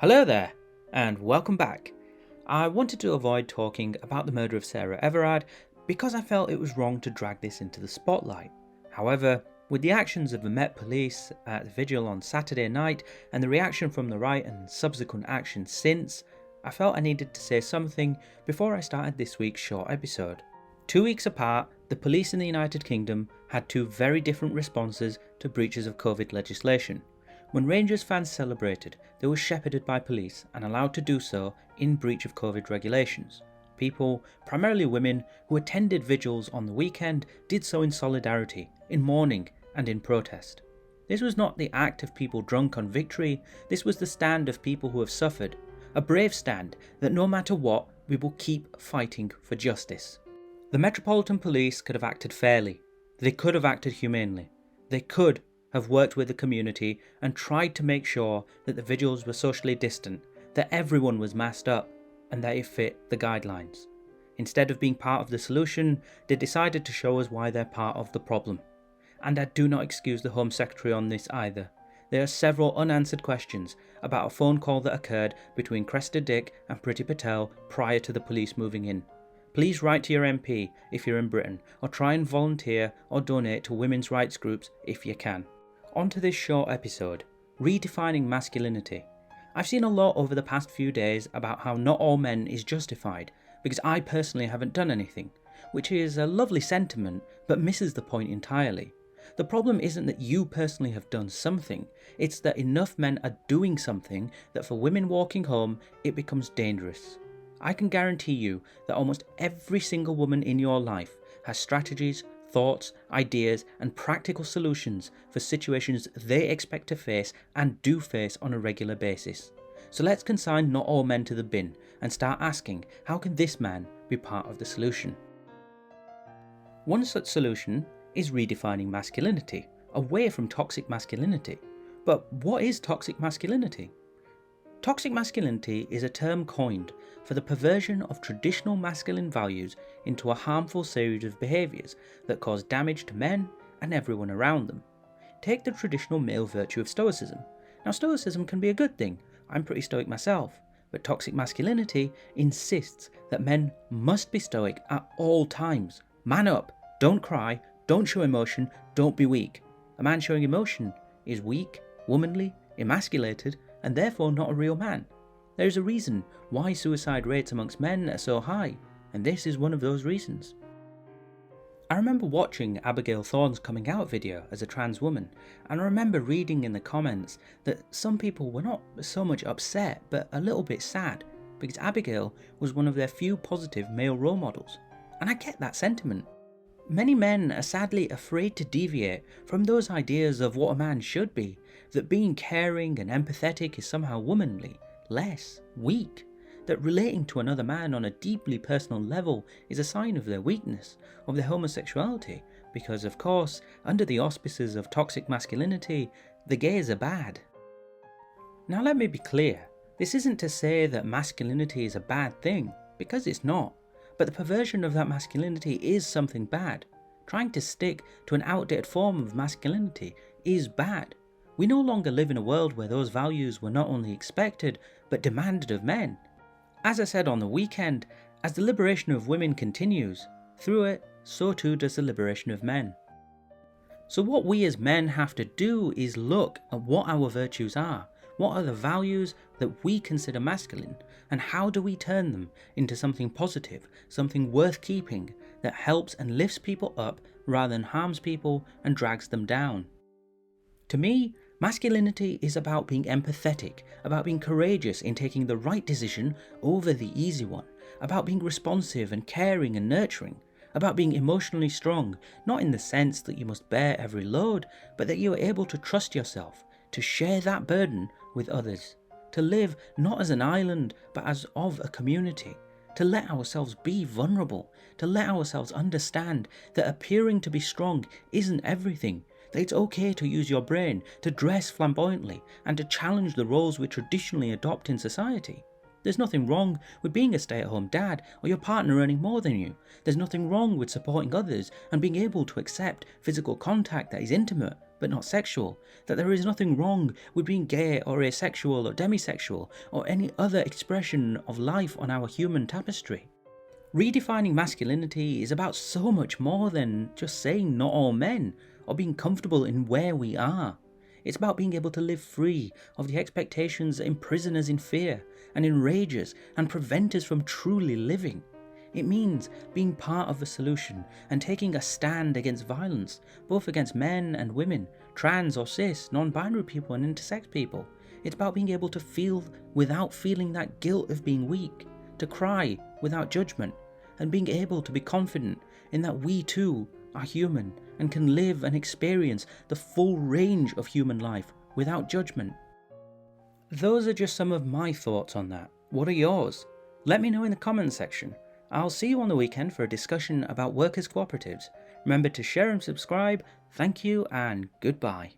Hello there, and welcome back. I wanted to avoid talking about the murder of Sarah Everard because I felt it was wrong to drag this into the spotlight. However, with the actions of the Met Police at the vigil on Saturday night and the reaction from the right and subsequent action since, I felt I needed to say something before I started this week's short episode. 2 weeks apart, the police in the United Kingdom had two very different responses to breaches of COVID legislation. When Rangers fans celebrated, they were shepherded by police and allowed to do so in breach of COVID regulations. People, primarily women, who attended vigils on the weekend did so in solidarity, in mourning and in protest. This was not the act of people drunk on victory, this was the stand of people who have suffered. A brave stand that no matter what, we will keep fighting for justice. The Metropolitan Police could have acted fairly. They could have acted humanely. They could have worked with the community and tried to make sure that the vigils were socially distant, that everyone was masked up, and that it fit the guidelines. Instead of being part of the solution, they decided to show us why they're part of the problem. And I do not excuse the Home Secretary on this either. There are several unanswered questions about a phone call that occurred between Cressida Dick and Priti Patel prior to the police moving in. Please write to your MP if you're in Britain, or try and volunteer or donate to women's rights groups if you can. On to this short episode, Redefining Masculinity. I've seen a lot over the past few days about how not all men is justified, because I personally haven't done anything, which is a lovely sentiment but misses the point entirely. The problem isn't that you personally have done something, it's that enough men are doing something that for women walking home it becomes dangerous. I can guarantee you that almost every single woman in your life has strategies, thoughts, ideas and practical solutions for situations they expect to face and do face on a regular basis. So let's consign not all men to the bin and start asking, how can this man be part of the solution? One such solution is redefining masculinity, away from toxic masculinity. But what is toxic masculinity? Toxic masculinity is a term coined for the perversion of traditional masculine values into a harmful series of behaviours that cause damage to men and everyone around them. Take the traditional male virtue of stoicism. Now, stoicism can be a good thing, I'm pretty stoic myself, but toxic masculinity insists that men must be stoic at all times. Man up, don't cry, don't show emotion, don't be weak. A man showing emotion is weak, womanly, emasculated, and therefore not a real man. There is a reason why suicide rates amongst men are so high, and this is one of those reasons. I remember watching Abigail Thorne's coming out video as a trans woman, and I remember reading in the comments that some people were not so much upset but a little bit sad because Abigail was one of their few positive male role models, and I get that sentiment. Many men are sadly afraid to deviate from those ideas of what a man should be, that being caring and empathetic is somehow womanly, less, weak, that relating to another man on a deeply personal level is a sign of their weakness, of their homosexuality, because of course, under the auspices of toxic masculinity, the gays are bad. Now let me be clear, this isn't to say that masculinity is a bad thing, because it's not. But the perversion of that masculinity is something bad. Trying to stick to an outdated form of masculinity is bad. We no longer live in a world where those values were not only expected, but demanded of men. As I said on the weekend, as the liberation of women continues, through it, so too does the liberation of men. So what we as men have to do is look at what our virtues are. What are the values that we consider masculine, and how do we turn them into something positive, something worth keeping, that helps and lifts people up rather than harms people and drags them down? To me, masculinity is about being empathetic, about being courageous in taking the right decision over the easy one, about being responsive and caring and nurturing, about being emotionally strong, not in the sense that you must bear every load, but that you are able to trust yourself, to share that burden with others, to live not as an island but as of a community, to let ourselves be vulnerable, to let ourselves understand that appearing to be strong isn't everything, that it's okay to use your brain, to dress flamboyantly, and to challenge the roles we traditionally adopt in society. There's nothing wrong with being a stay-at-home dad or your partner earning more than you. There's nothing wrong with supporting others and being able to accept physical contact that is intimate but not sexual, that there is nothing wrong with being gay or asexual or demisexual or any other expression of life on our human tapestry. Redefining masculinity is about so much more than just saying not all men or being comfortable in where we are. It's about being able to live free of the expectations that imprison us in fear and enrage us and prevent us from truly living. It means being part of the solution and taking a stand against violence, both against men and women, trans or cis, non-binary people and intersex people. It's about being able to feel without feeling that guilt of being weak, to cry without judgment, and being able to be confident in that we too are human and can live and experience the full range of human life without judgment. Those are just some of my thoughts on that. What are yours? Let me know in the comments section. I'll see you on the weekend for a discussion about workers' cooperatives. Remember to share and subscribe. Thank you and goodbye.